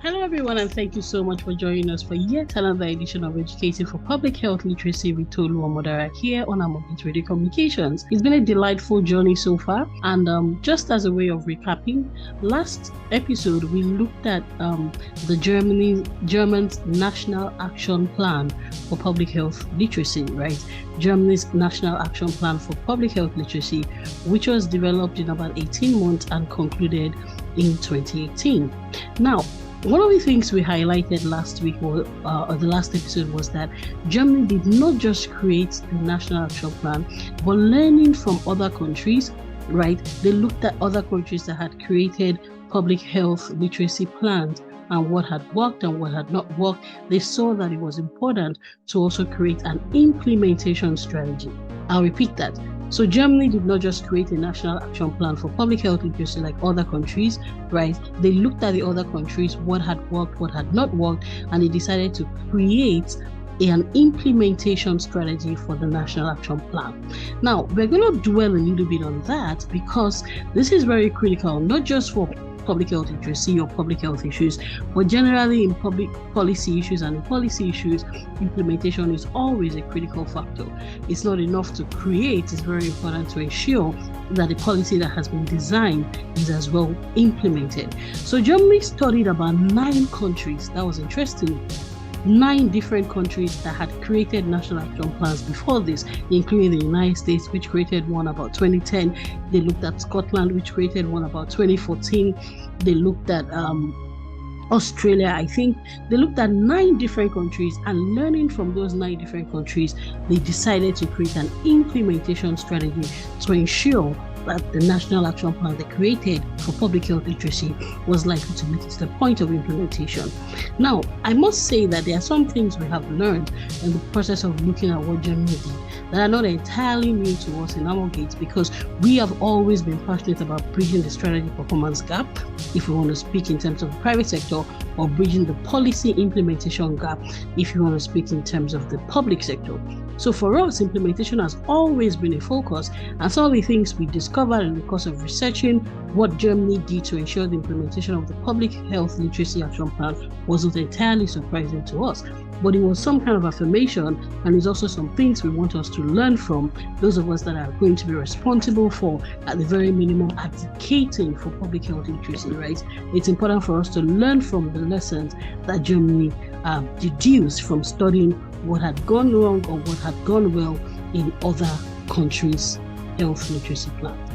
Hello, everyone, and thank you so much for joining us for yet another edition of Educating for Public Health Literacy with Tolu Omodara here on Amobit Radio Communications. It's been a delightful journey so far, and just as a way of recapping, last episode we looked at the German's National Action Plan for Public Health Literacy, right? Germany's National Action Plan for Public Health Literacy, which was developed in about 18 months and concluded in 2018. Now, one of the things we highlighted last week or the last episode was that Germany did not just create the National Action Plan, but learning from other countries, right? They looked at other countries that had created public health literacy plans and what had worked and what had not worked. They saw that it was important to also create an implementation strategy. I'll repeat that. So Germany did not just create a national action plan for public health literacy like other countries, right? They looked at the other countries, what had worked, what had not worked, and they decided to create an implementation strategy for the National Action Plan. Now, we're going to dwell a little bit on that because this is very critical, not just for public health literacy or public health issues, but generally in public policy issues and in policy issues, implementation is always a critical factor. It's not enough to create, it's very important to ensure that the policy that has been designed is as well implemented. So Germany studied about 9 countries. That was interesting. 9 different countries that had created national action plans before this, including the United States, which created one about 2010. They looked at Scotland, which created one about 2014. They looked at Australia, I think. They looked at 9 different countries, and learning from those 9 different countries, they decided to create an implementation strategy to ensure that the National Action Plan they created for public health literacy was likely to meet the point of implementation. Now, I must say that there are some things we have learned in the process of looking at what Germany did that are not entirely new to us in Amogate, because we have always been passionate about bridging the strategy performance gap, if we want to speak in terms of the private sector, or bridging the policy implementation gap, if you want to speak in terms of the public sector. So for us, implementation has always been a focus, and some of the things we discovered in the course of researching what Germany did to ensure the implementation of the Public Health Literacy Action Plan wasn't entirely surprising to us. But it was some kind of affirmation, and it's also some things we want us to learn from, those of us that are going to be responsible for, at the very minimum, advocating for public health literacy, right? It's important for us to learn from the lessons that Germany deduced from studying what had gone wrong or what had gone well in other countries' health literacy plans.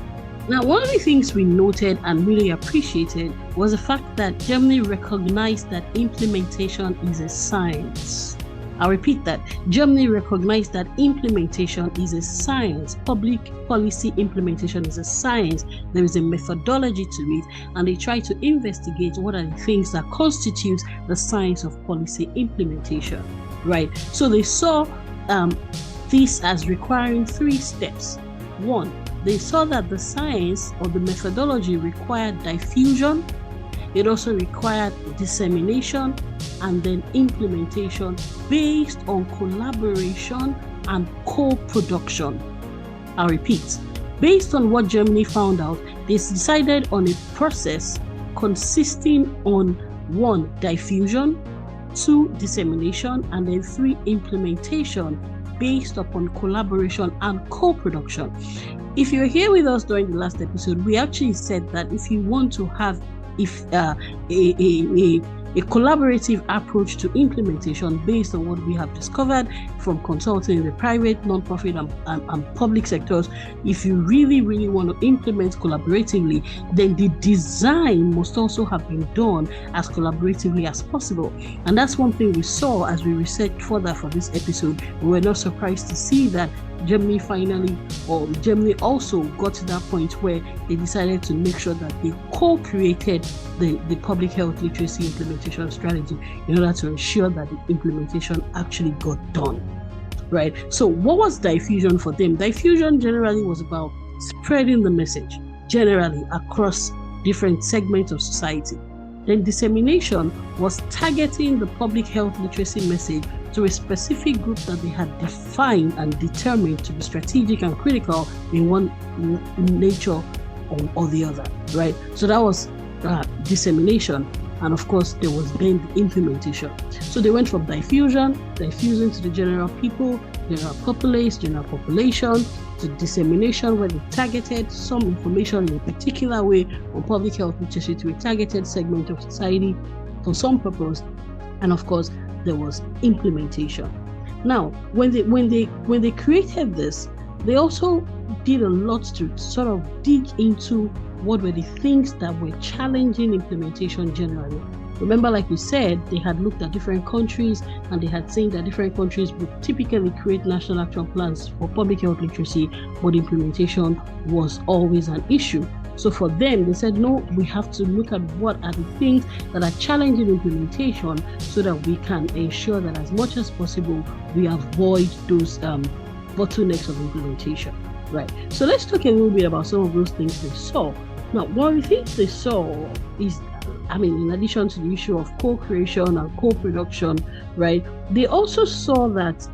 Now, one of the things we noted and really appreciated was the fact that Germany recognized that implementation is a science. I'll repeat that. Germany recognized that implementation is a science. Public policy implementation is a science. There is a methodology to it, and they try to investigate what are the things that constitute the science of policy implementation, right? So they saw this as requiring 3 steps. 1, they saw that the science or the methodology required diffusion, it also required dissemination, and then implementation based on collaboration and co-production. I'll repeat. Based on what Germany found out, they decided on a process consisting on 1, diffusion, 2, dissemination, and then 3, implementation based upon collaboration and co-production. If you're here with us during the last episode, we actually said that if you want to have a collaborative approach to implementation based on what we have discovered from consulting in the private, non-profit, and public sectors, if you really, really want to implement collaboratively, then the design must also have been done as collaboratively as possible. And that's one thing we saw as we researched further for this episode. We were not surprised to see that Germany also got to that point where they decided to make sure that they co-created the public health literacy implementation strategy in order to ensure that the implementation actually got done, right? So what was diffusion for them? Diffusion generally was about spreading the message generally across different segments of society. Then dissemination was targeting the public health literacy message to a specific group that they had defined and determined to be strategic and critical in one nature or the other, right? So that was dissemination. And of course, there was then the implementation. So they went from diffusing to the general people, general populace, general population, to dissemination, where they targeted some information in a particular way on public health literacy to a targeted segment of society for some purpose. And of course, there was implementation. Now, when they created this, they also did a lot to sort of dig into what were the things that were challenging implementation generally. Remember, like you said, they had looked at different countries and they had seen that different countries would typically create national action plans for public health literacy, but implementation was always an issue. So for them, they said, no, we have to look at what are the things that are challenging implementation so that we can ensure that as much as possible, we avoid those bottlenecks of implementation, right? So let's talk a little bit about some of those things they saw. Now, one of the things they saw is, in addition to the issue of co-creation and co-production, right, they also saw that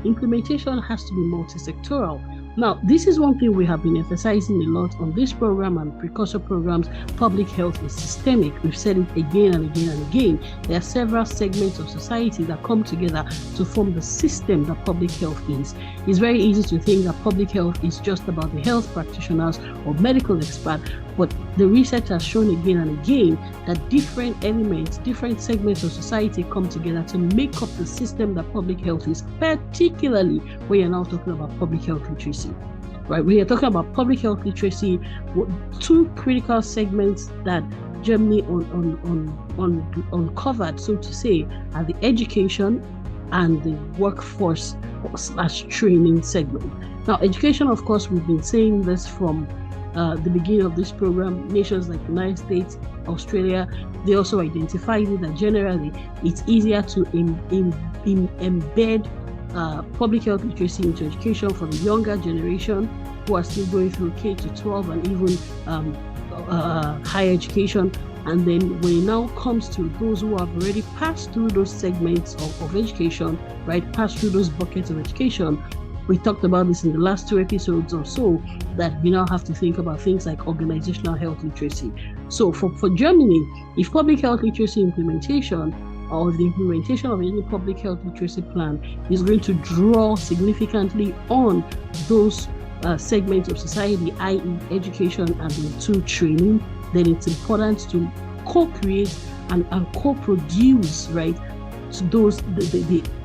implementation has to be multi-sectoral. Now, this is one thing we have been emphasizing a lot on this program and precursor programs. Public health is systemic. We've said it again and again and again. There are several segments of society that come together to form the system that public health is. It's very easy to think that public health is just about the health practitioners or medical experts, but the research has shown again and again that different elements, different segments of society come together to make up the system that public health is, particularly when you're now talking about public health literacy. Right? We are talking about public health literacy, two critical segments that Germany uncovered, so to say, are the education and the workforce / training segment. Now, education, of course, we've been saying this from the beginning of this program. Nations like the United States, Australia, they also identified it that generally it's easier to embed public health literacy into education for the younger generation who are still going through K-12 and even higher education. And then when it now comes to those who have already passed through those segments of education, right, passed through those buckets of education, we talked about this in the last 2 episodes or so, that we now have to think about things like organizational health literacy. So for Germany, if public health literacy implementation or the implementation of any public health literacy plan is going to draw significantly on those segments of society, i.e. education and into training, then it's important to co-create and co-produce, right, so those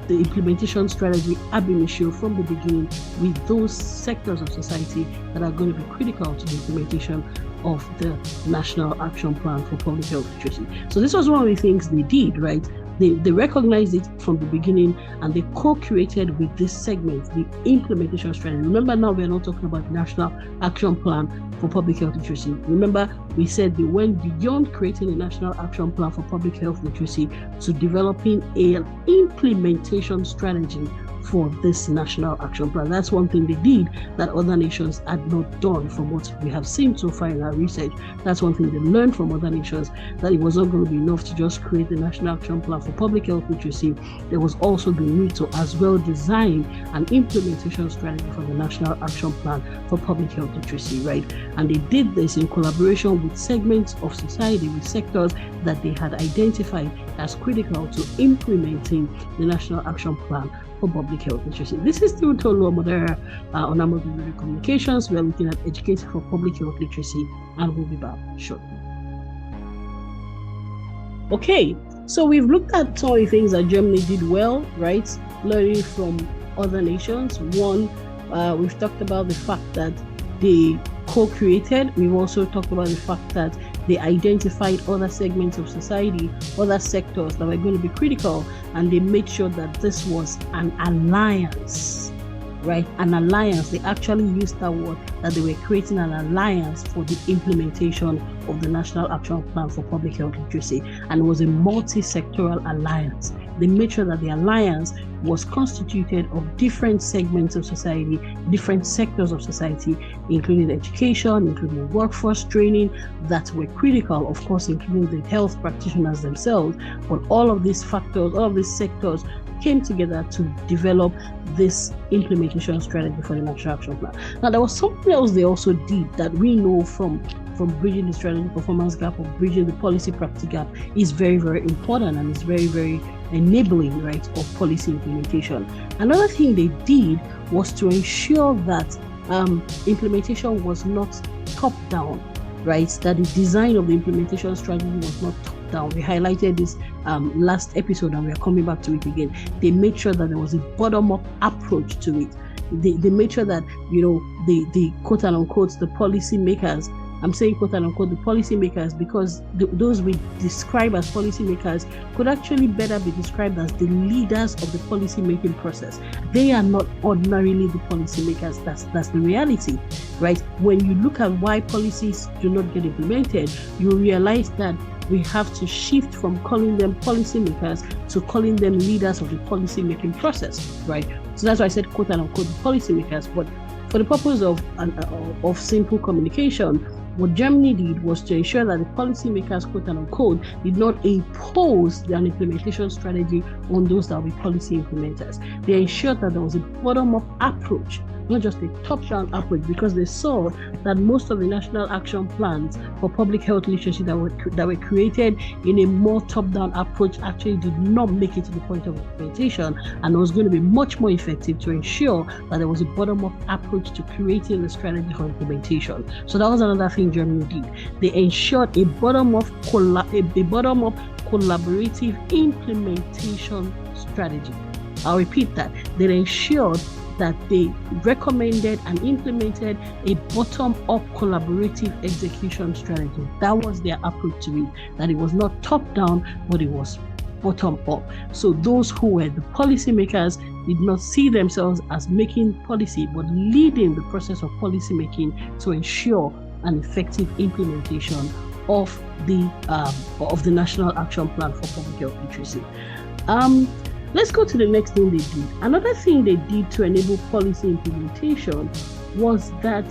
the implementation strategy ab initio from the beginning with those sectors of society that are going to be critical to the implementation of the National Action Plan for Public Health Literacy. So this was one of the things they did, right? They recognized it from the beginning and they co-created with this segment the implementation strategy. Remember, now we're not talking about the National Action Plan for Public Health Literacy. Remember, we said they went beyond creating a National Action Plan for Public Health Literacy to developing an implementation strategy for this National Action Plan. That's one thing they did that other nations had not done from what we have seen so far in our research. That's one thing they learned from other nations, that it was not going to be enough to just create the National Action Plan for Public Health Literacy. There was also the need to as well design an implementation strategy for the National Action Plan for Public Health Literacy, right? And they did this in collaboration with segments of society, with sectors that they had identified as critical to implementing the National Action Plan for Public Health Literacy. This is still Tolu Omodera on Amobi Radio Communications. We are looking at education for public health literacy, and we'll be back shortly. Okay, so we've looked at some of the things that Germany did well, right? Learning from other nations. One, we've talked about the fact that they co-created. We've also talked about the fact that they identified other segments of society, other sectors that were going to be critical, and they made sure that this was an alliance, right? An alliance. They actually used that word, that they were creating an alliance for the implementation of the National Action Plan for Public Health Literacy, and it was a multi-sectoral alliance. They made sure that the alliance was constituted of different segments of society, different sectors of society, including education, including workforce training that were critical, of course, including the health practitioners themselves. But all of these factors, all of these sectors came together to develop this implementation strategy for the National Action Plan. Now, there was something else they also did that we know from from bridging the strategy performance gap or bridging the policy practice gap is very, very important, and it's very, very enabling, right, of policy implementation. Another thing they did was to ensure that implementation was not top-down, right? That the design of the implementation strategy was not top-down. We highlighted this last episode, and we are coming back to it again. They made sure that there was a bottom-up approach to it. They made sure that, the quote and unquote, the policy makers, I'm saying quote and unquote the policymakers because those we describe as policymakers could actually better be described as the leaders of the policy making process. They are not ordinarily the policymakers. That's the reality, right? When you look at why policies do not get implemented, you realize that we have to shift from calling them policymakers to calling them leaders of the policy making process, right? So that's why I said quote and unquote the policymakers. But for the purpose of simple communication, what Germany did was to ensure that the policymakers, quote and unquote, did not impose an implementation strategy on those that were policy implementers. They ensured that there was a bottom-up approach, not just a top-down approach, because they saw that most of the national action plans for public health literacy that were created in a more top-down approach actually did not make it to the point of implementation, and it was going to be much more effective to ensure that there was a bottom-up approach to creating the strategy for implementation. So that was another thing Germany did. They ensured a bottom-up collaborative implementation strategy. I'll repeat that. They ensured that they recommended and implemented a bottom-up collaborative execution strategy. That was their approach to it, that it was not top-down, but it was bottom-up. So those who were the policymakers did not see themselves as making policy, but leading the process of policy making to ensure an effective implementation of the National Action Plan for Public Health Literacy. Let's go to the next thing they did. Another thing they did to enable policy implementation was that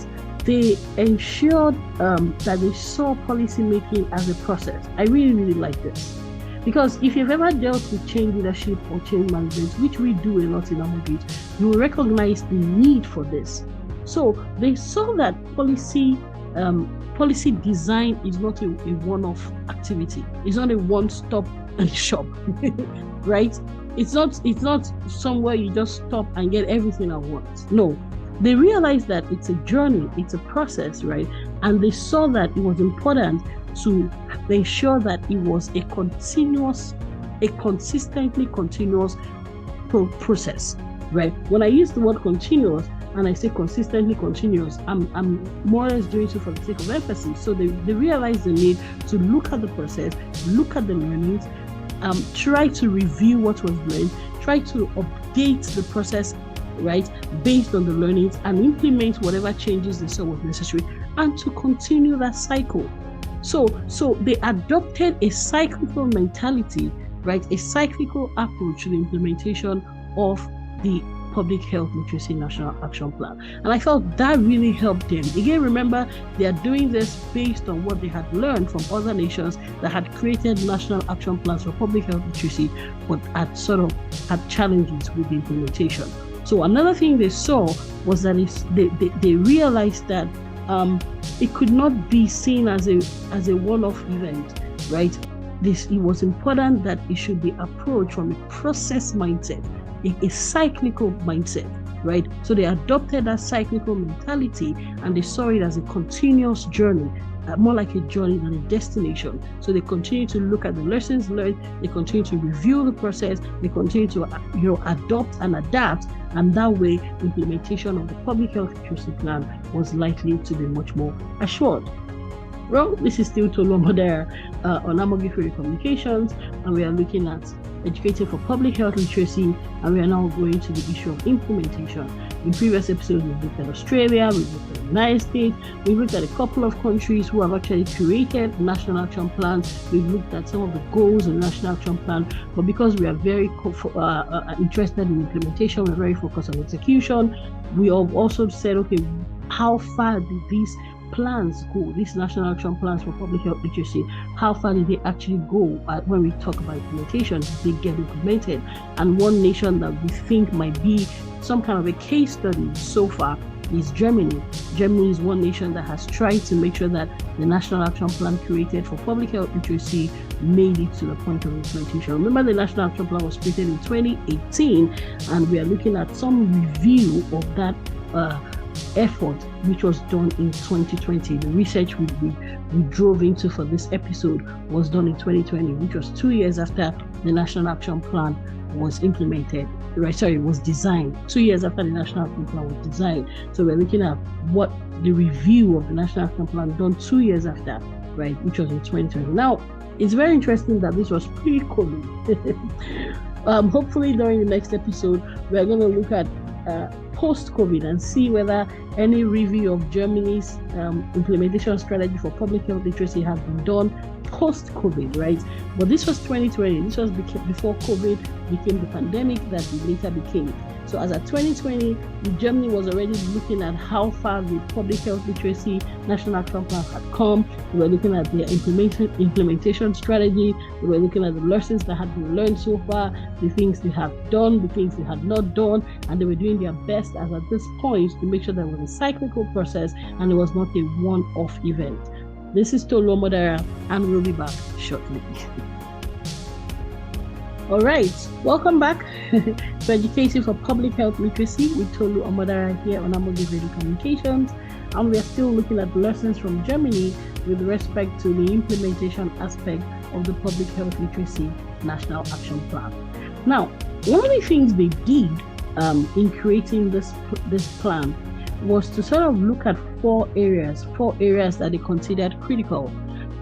they ensured that they saw policy making as a process. I really, really like this. Because if you've ever dealt with change leadership or change management, which we do a lot in Amogate, you will recognize the need for this. So they saw that policy design is not a one-off activity. It's not a one-stop shop, right? It's not somewhere you just stop and get everything at once. No, they realized that it's a journey, it's a process, right? And they saw that it was important to ensure that it was a consistently continuous process, right? When I use the word continuous and I say consistently continuous, I'm more or less doing so for the sake of emphasis. So they realized the need to look at the process, look at the learnings, try to review what was learned, try to update the process, right, based on the learnings, and implement whatever changes they saw was necessary, and to continue that cycle. So they adopted a cyclical mentality, right, a cyclical approach to the implementation of the Public Health Literacy National Action Plan. And I felt that really helped them. Again, remember, they are doing this based on what they had learned from other nations that had created national action plans for public health literacy, but had challenges with the implementation. So another thing they saw was that they realized that it could not be seen as a one-off event, right? It was important that it should be approached from a process mindset, a cyclical mindset, right? So they adopted that cyclical mentality and they saw it as a continuous journey, more like a journey than a destination. So they continue to look at the lessons learned, they continue to review the process, they continue to adopt and adapt, and that way implementation of the public health literacy plan was likely to be much more assured. Well, this is still Tolu Omodera on Amogate Communications, and we are looking at educating for public health literacy, and we are now going to the issue of implementation. In previous episodes, we've looked at Australia, we've looked at the United States, we've looked at a couple of countries who have actually created national action plans, we've looked at some of the goals in the national action plan, but because we are very interested in implementation, we're very focused on execution, we have also said, okay, how far did these plans go, these national action plans for public health literacy, how far did they actually go when we talk about implementation? Did they get implemented? And one nation that we think might be some kind of a case study so far is Germany. Germany is one nation that has tried to make sure that the National Action Plan created for public health literacy made it to the point of implementation. Remember, the National Action Plan was created in 2018, and we are looking at some review of that effort, which was done in 2020. The research we drove into for this episode was done in 2020, which was 2 years after the National Action Plan was implemented. Was designed 2 years after the National Action Plan was designed. So we're looking at what the review of the National Action Plan done 2 years after, right, which was in 2020. Now, it's very interesting that this was pre-COVID. Hopefully, during the next episode, we're going to look at post-COVID and see whether any review of Germany's implementation strategy for public health literacy has been done post-COVID, right? But this was 2020. This was before COVID became the pandemic that it later became. So as of 2020, Germany was already looking at how far the public health literacy National Action Plan had come. We were looking at their implementation strategy. We were looking at the lessons that had been learned so far, the things they have done, the things they had not done, and they were doing their best as at this point to make sure that it was a cyclical process and it was not a one-off event. This is Tolu Omodara, and we'll be back shortly. All right, welcome back to Educating for Public Health Literacy with Tolu Omodara here on Amogi's Radio Communications, and we are still looking at lessons from Germany with respect to the implementation aspect of the Public Health Literacy National Action Plan. Now, one of the things they did in creating this plan was to sort of look at four areas that they considered critical.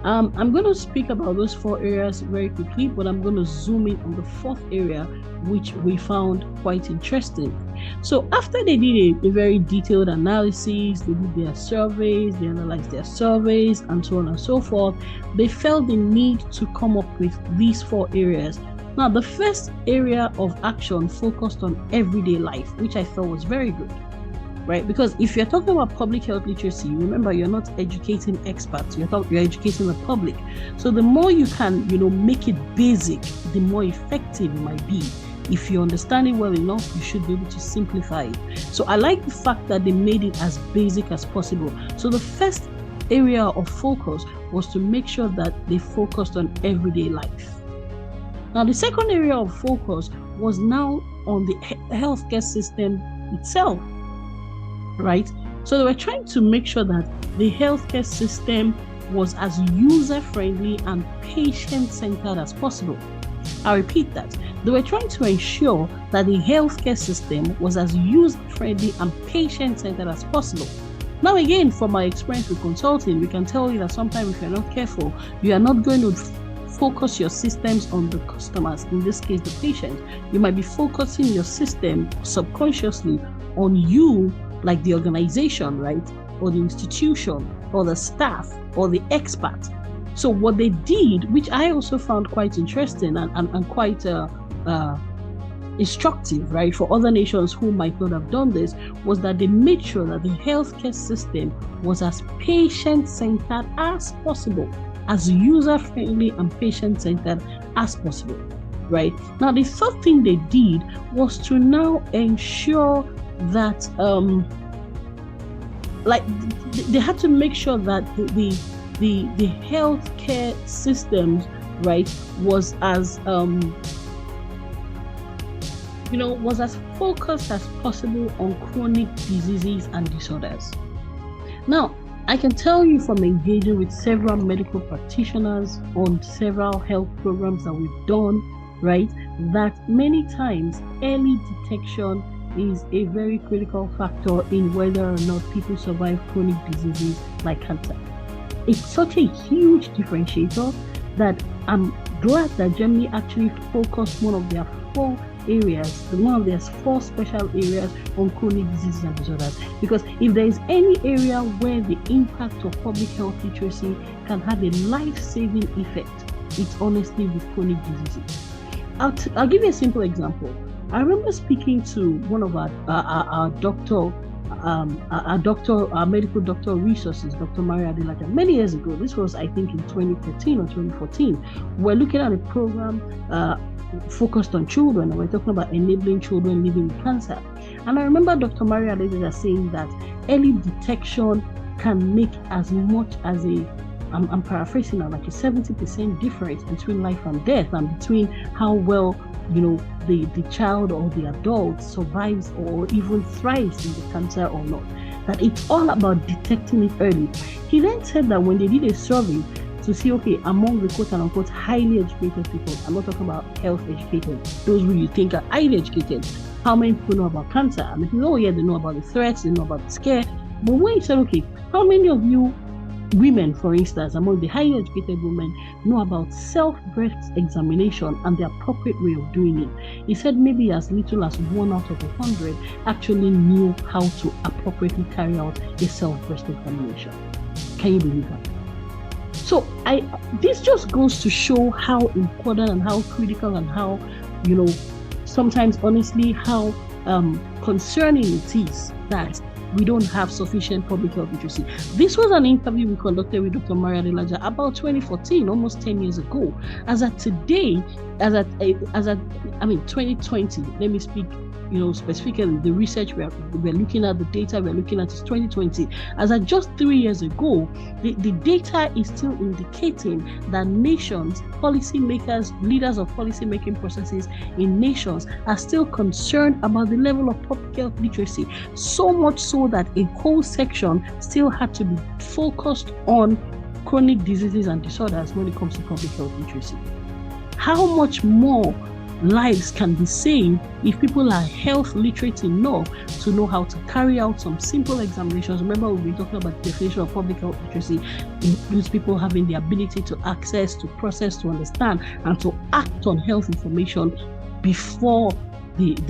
I'm going to speak about those four areas very quickly, but I'm going to zoom in on the fourth area, which we found quite interesting. So after they did a very detailed analysis, they did their surveys, they analyzed their surveys, and so on and so forth, they felt the need to come up with these four areas. Now, the first area of action focused on everyday life, which I thought was very good. Right? Because if you're talking about public health literacy, remember, you're not educating experts, you're educating the public. So the more you can, make it basic, the more effective it might be. If you understand it well enough, you should be able to simplify it. So I like the fact that they made it as basic as possible. So the first area of focus was to make sure that they focused on everyday life. Now, the second area of focus was now on the healthcare system itself. Right? So they were trying to make sure that the healthcare system was as user-friendly and patient-centered as possible. I repeat that. They were trying to ensure that the healthcare system was as user-friendly and patient-centered as possible. Now, again, from my experience with consulting, we can tell you that sometimes if you're not careful, you are not going to focus your systems on the customers, in this case, the patient. You might be focusing your system subconsciously on you, like the organization, right? Or the institution, or the staff, or the expert. So what they did, which I also found quite interesting and quite instructive, right, for other nations who might not have done this, was that they made sure that the healthcare system was as patient-centered as possible, as user-friendly and patient-centered as possible, right? Now, the third thing they did was to now ensure that they had to make sure that the healthcare systems, right, was as was as focused as possible on chronic diseases and disorders. Now, I can tell you from engaging with several medical practitioners on several health programs that we've done, right, that many times early detection is a very critical factor in whether or not people survive chronic diseases like cancer. It's such a huge differentiator that I'm glad that Germany actually focused one of their four special areas on chronic diseases and disorders. Because if there is any area where the impact of public health literacy can have a life-saving effect, it's honestly with chronic diseases. I'll give you a simple example. I remember speaking to one of our medical doctor resources, Dr. Maria Adelaja, many years ago. This was, I think, in 2013 or 2014. We're looking at a program focused on children, and we're talking about enabling children living with cancer. And I remember Dr. Maria Adelaja saying that early detection can make as much as I'm paraphrasing now, like a 70% difference between life and death, and between how well, the child or the adult survives or even thrives in the cancer or not. That it's all about detecting it early. He then said that when they did a survey to see, okay, among the quote-unquote highly educated people, I'm not talking about health educated, those who you think are highly educated, how many people know about cancer? And they think, oh yeah, they know about the threats, they know about the scare. But when he said, okay, how many of you women, for instance, among the highly educated women, know about self-breast examination and the appropriate way of doing it? He said maybe as little as 1 out of 100 actually knew how to appropriately carry out a self-breast examination. Can you believe that? So this just goes to show how important and how critical and how, sometimes honestly, how concerning it is that we don't have sufficient public health literacy. This was an interview we conducted with Dr. Maria Adelaja about 2014, almost 10 years ago. As at today, 2020, let me speak, specifically the research we're looking at, the data we're looking at is 2020. As at just 3 years ago, the data is still indicating that nations, policymakers, leaders of policy-making processes in nations are still concerned about the level of public health literacy. So much so that a whole section still had to be focused on chronic diseases and disorders when it comes to public health literacy. How much more lives can be saved if people are health literate enough to know how to carry out some simple examinations? Remember, we've been talking about the definition of public health literacy. It includes people having the ability to access, to process, to understand, and to act on health information before their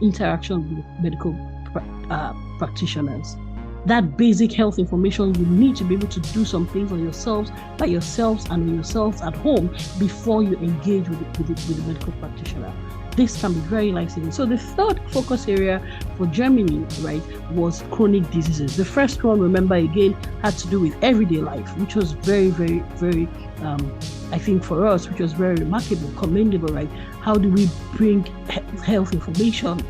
interaction with medical practitioners. That basic health information, you need to be able to do some things on yourselves, by yourselves, and yourselves at home before you engage with the medical practitioner. This can be very life-saving. So the third focus area for Germany, right, was chronic diseases. The first one, remember again, had to do with everyday life, which was very, very, very, I think for us, which was very remarkable, commendable, right? How do we bring health information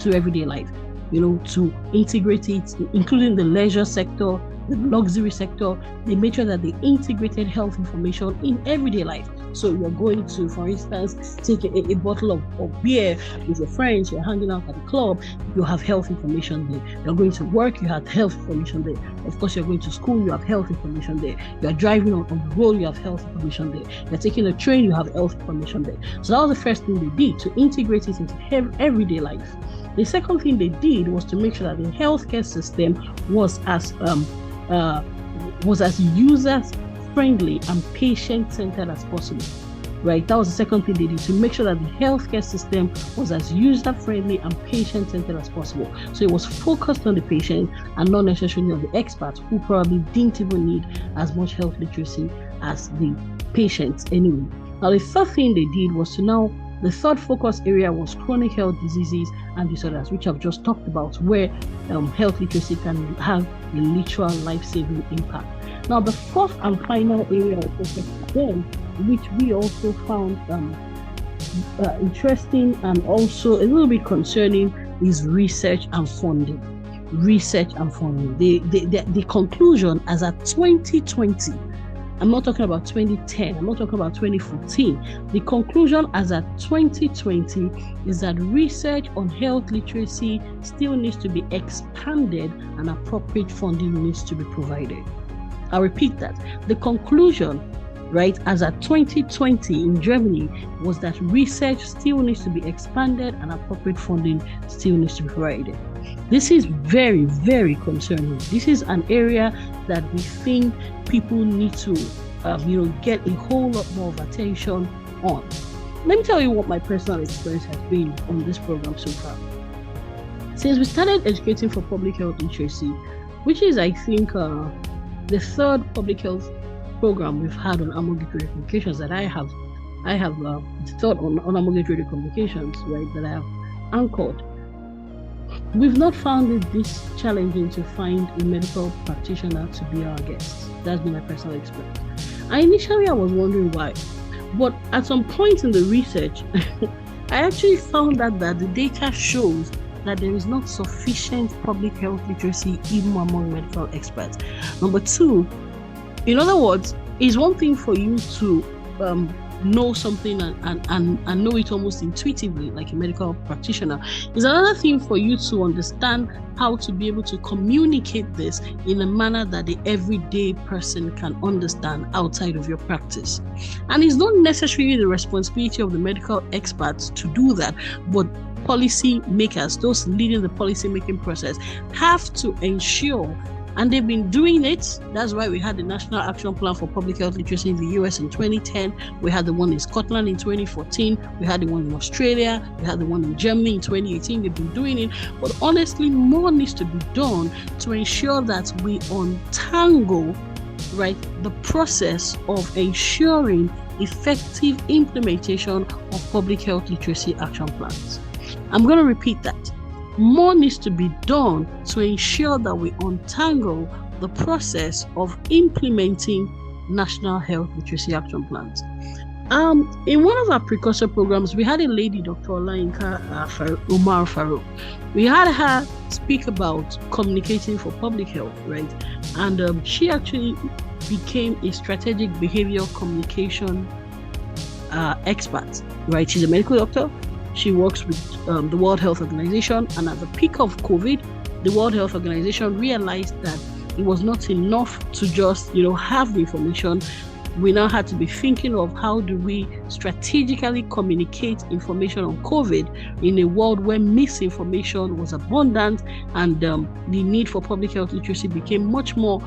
to everyday life? To integrate it, including the leisure sector, the luxury sector. They made sure that they integrated health information in everyday life. So you're going to, for instance, take a bottle of beer with your friends, you're hanging out at the club, you have health information there. You're going to work, you have health information there. Of course, you're going to school, you have health information there. You're driving on the road, you have health information there. You're taking a train, you have health information there. So that was the first thing they did, to integrate it into everyday life. The second thing they did was to make sure that the healthcare system was as user-friendly and patient-centered as possible. Right? That was the second thing they did, to make sure that the healthcare system was as user-friendly and patient-centered as possible. So it was focused on the patient and not necessarily on the experts, who probably didn't even need as much health literacy as the patients anyway. Now, the third thing they did was the third focus area was chronic health diseases and disorders, which I've just talked about, where health literacy can have a literal life-saving impact. Now, the fourth and final area of focus then, which we also found interesting and also a little bit concerning, is research and funding. Research and funding. The conclusion as at 2020, I'm not talking about 2010, I'm not talking about 2014. The conclusion as at 2020 is that research on health literacy still needs to be expanded and appropriate funding needs to be provided. I'll repeat that. The conclusion, right, as at 2020 in Germany was that research still needs to be expanded and appropriate funding still needs to be provided. This is very, very concerning. This is an area that we think people need to, get a whole lot more of attention on. Let me tell you what my personal experience has been on this program so far. Since we started educating for public health literacy, which is, I think, the third public health program we've had on Amogit Radio Communications that I have thought on Amogit Radio Communications, right, that I have anchored. We've not found it this challenging to find a medical practitioner to be our guest. That's been my personal experience. Initially I was wondering why. But at some point in the research, I actually found out that the data shows that there is not sufficient public health literacy even among medical experts. Number two, in other words, it's one thing for you to know something and know it almost intuitively, like a medical practitioner. It's another thing for you to understand how to be able to communicate this in a manner that the everyday person can understand outside of your practice. And it's not necessarily the responsibility of the medical experts to do that, but policy makers, those leading the policy making process, have to ensure. And they've been doing it. That's why we had the National Action Plan for Public Health Literacy in the US in 2010. We had the one in Scotland in 2014. We had the one in Australia. We had the one in Germany in 2018. They've been doing it. But honestly, more needs to be done to ensure that we untangle, right, the process of ensuring effective implementation of public health literacy action plans. I'm going to repeat that. More needs to be done to ensure that we untangle the process of implementing national health literacy action plans. In one of our precursor programs, we had a lady, Dr. Olayinka Umar Farouk. We had her speak about communicating for public health, right? And she actually became a strategic behavioral communication expert, right? She's a medical doctor. She works with the World Health Organization, and at the peak of COVID, the World Health Organization realized that it was not enough to just, have the information. We now had to be thinking of how do we strategically communicate information on COVID in a world where misinformation was abundant, and the need for public health literacy became much more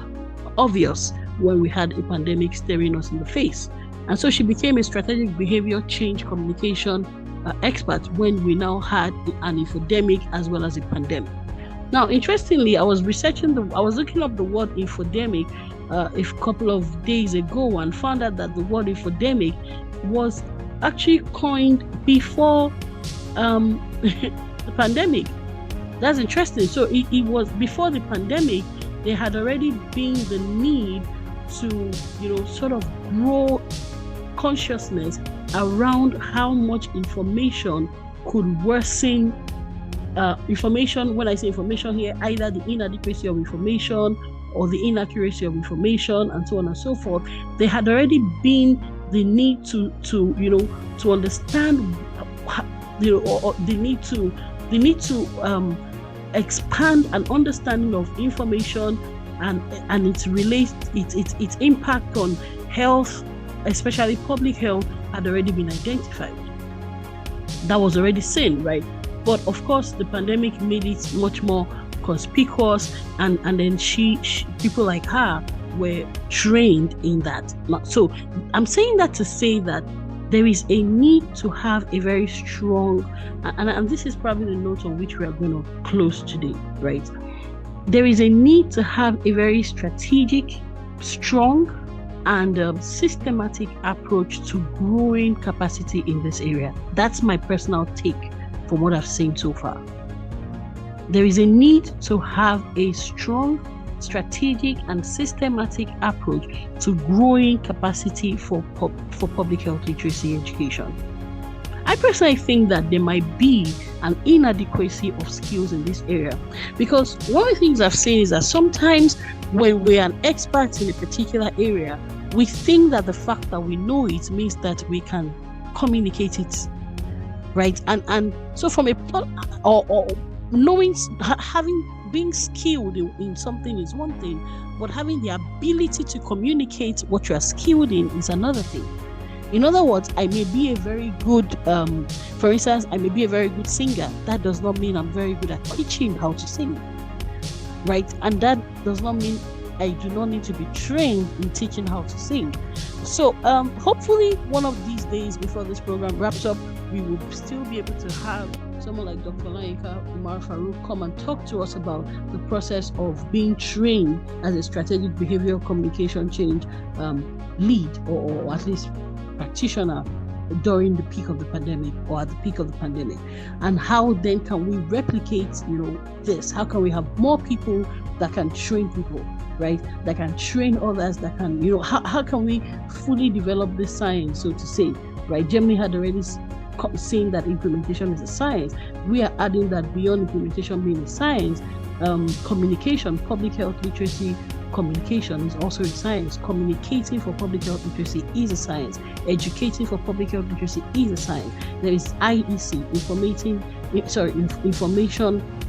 obvious when we had a pandemic staring us in the face. And so she became a strategic behavior change communication expert when we now had an infodemic as well as a pandemic. Now, interestingly, I was looking up the word infodemic a couple of days ago and found out that the word infodemic was actually coined before the pandemic. That's interesting. So it was before the pandemic. There had already been the need to, sort of grow consciousness around how much information could worsen information. When I say information here, either the inadequacy of information or the inaccuracy of information, and so on and so forth. There had already been the need to understand, or the need to expand an understanding of information and its impact on health, especially public health, had already been identified. That was already seen, right? But of course, the pandemic made it much more conspicuous, and then people like her were trained in that. So I'm saying that to say that there is a need to have a very strong, and this is probably the note on which we are going to close today, right? There is a need to have a very strategic, strong, and systematic approach to growing capacity in this area. That's my personal take from what I've seen so far. There is a need to have a strong, strategic, and systematic approach to growing capacity for public health literacy education. I personally think that there might be an inadequacy of skills in this area, because one of the things I've seen is that sometimes when we're an expert in a particular area, we think that the fact that we know it means that we can communicate it, right? And so from or knowing, being skilled in something is one thing, but having the ability to communicate what you are skilled in is another thing. In other words, I may be a very good, for instance, I may be a very good singer. That does not mean I'm very good at teaching how to sing, right? And that does not mean I do not need to be trained in teaching how to sing. So hopefully one of these days before this program wraps up, we will still be able to have someone like Dr. Olayinka Umar Farouk come and talk to us about the process of being trained as a strategic behavioral communication change lead, or at least practitioner during the peak of the pandemic or at the peak of the pandemic, and how then can we replicate this? How can we have more people that can train people, right, that can train others, that can how can we fully develop this science, so to say, right? Germany had already saying that implementation is a science. We are adding that beyond implementation being a science, communication, public health literacy, communication is also a science. Communicating for public health literacy is a science. Educating for public health literacy is a science. There is IEC, information,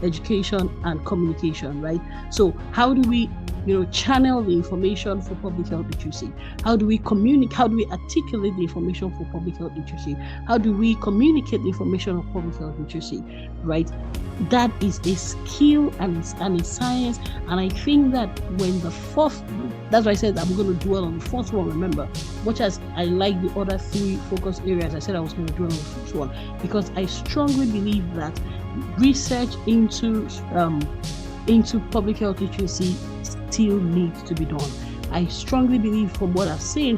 education, and communication, right? So how do we channel the information for public health literacy? How do we communicate? How do we articulate the information for public health literacy? How do we communicate the information of public health literacy, right? That is a skill and a science. And I think that when that's why I said I'm going to dwell on the fourth one. Remember, much as I like the other three focus areas, I said I was going to dwell on the fourth one because I strongly believe that research into public health literacy still needs to be done. I strongly believe, from what I've seen,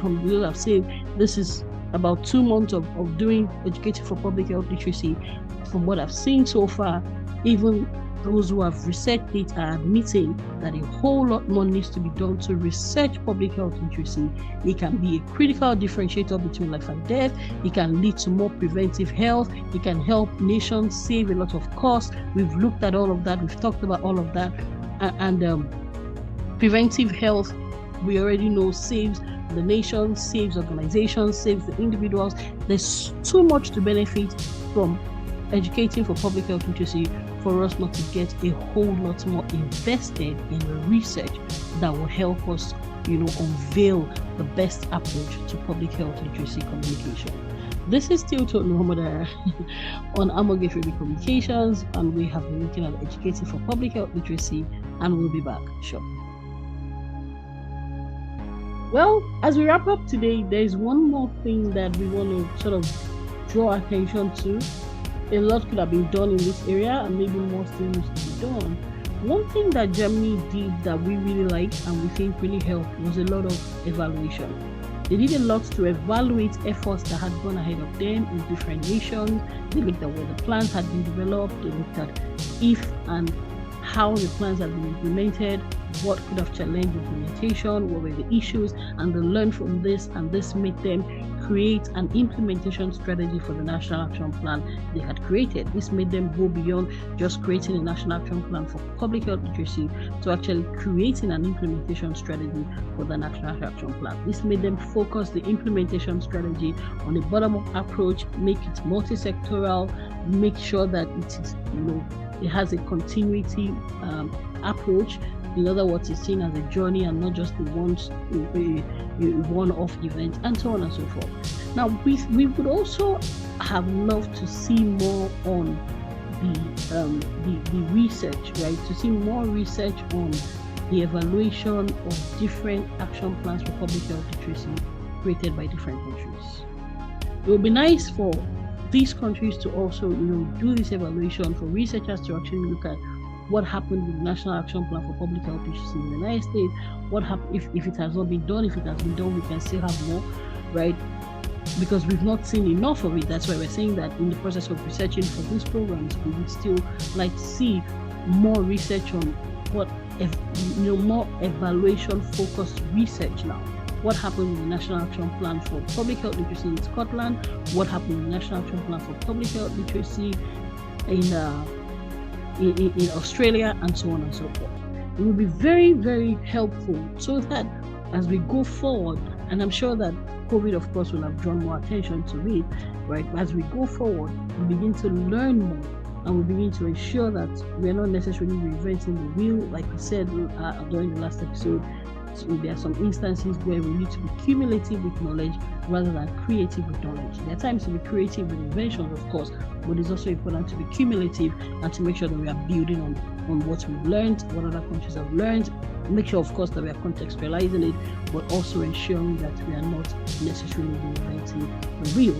this is about 2 months of doing educating for public health literacy. From what I've seen so far, even those who have researched data are admitting that a whole lot more needs to be done to research public health literacy. It can be a critical differentiator between life and death. It can lead to more preventive health. It can help nations save a lot of costs. We've looked at all of that. We've talked about all of that. And preventive health, we already know, saves the nation, saves organizations, saves the individuals. There's too much to benefit from educating for public health literacy for us not to get a whole lot more invested in the research that will help us, unveil the best approach to public health literacy communication. This is still Total Muhammad on Amogate Radio Communications, and we have been looking at educating for public health literacy, and we'll be back shortly. Well, as we wrap up today, there's one more thing that we want to sort of draw attention to. A lot could have been done in this area, and maybe more still needs to be done. One thing that Germany did that we really liked and we think really helped was a lot of evaluation. They did a lot to evaluate efforts that had gone ahead of them in different nations. They looked at where the plans had been developed. They looked at if and how the plans had been implemented, what could have challenged implementation, what were the issues, and they learned from this, and this made them create an implementation strategy for the National Action Plan they had created. This made them go beyond just creating a National Action Plan for public health literacy to actually creating an implementation strategy for the National Action Plan. This made them focus the implementation strategy on a bottom-up approach, make it multi-sectoral, make sure that it is, it has a continuity approach. In other words, it's seen as a journey and not just a one-off event, and so on and so forth. Now, we would also have loved to see more on the research, right? To see more research on the evaluation of different action plans for public health literacy created by different countries. It would be nice for these countries to also, do this evaluation, for researchers to actually look at what happened with the National Action Plan for Public Health Literacy in the United States. What happened if it has not been done? If it has been done, we can still have more, right? Because we've not seen enough of it. That's why we're saying that in the process of researching for these programs, we would still like to see more research on what, more evaluation-focused research now. What happened with the National Action Plan for Public Health Literacy in Scotland? What happened with the National Action Plan for Public Health Literacy in Australia, and so on and so forth. It will be very, very helpful so that as we go forward, and I'm sure that COVID, of course, will have drawn more attention to it, right? As we go forward, we begin to learn more, and we begin to ensure that we're not necessarily reinventing the wheel. Like we said during the last episode, so there are some instances where we need to be cumulative with knowledge rather than creative with knowledge. There are times to be creative with inventions, of course, but it's also important to be cumulative and to make sure that we are building on what we've learned, what other countries have learned. Make sure, of course, that we are contextualizing it, but also ensuring that we are not necessarily reinventing the wheel.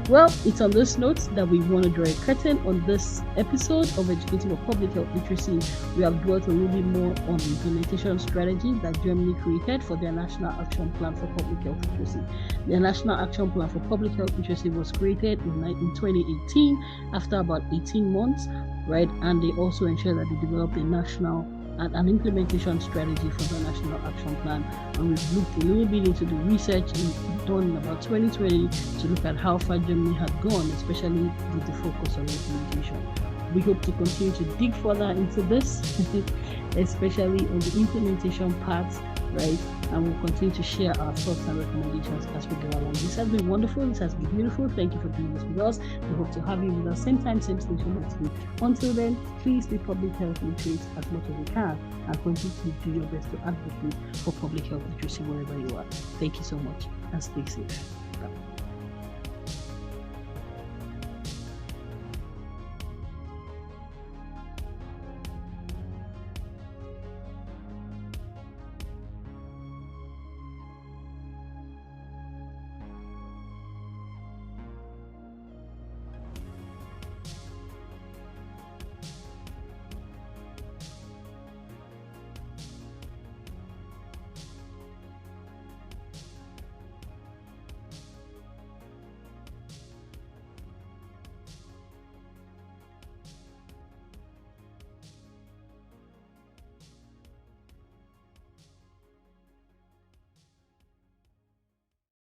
Well, it's on this note that we want to draw a curtain on this episode of Educating for Public Health Literacy. We have dwelt a little bit more on the implementation strategy that Germany created for their National Action Plan for Public Health Literacy. The National Action Plan for Public Health Literacy was created in 2018 after about 18 months, right? And they also ensured that they developed a national and an implementation strategy for the National Action Plan. And we've looked a little bit into the research done in about 2020 to look at how far Germany had gone, especially with the focus on implementation. We hope to continue to dig further into this, especially on the implementation part, right? And we'll continue to share our thoughts and recommendations as we go along. This has been wonderful. This has been beautiful. Thank you for doing this with us. We hope to have you with us same time, same station next week. Until then, please be public health literate as much as you can and continue to do your best to advocate for public health literacy wherever you are. Thank you so much and stay safe. Bye.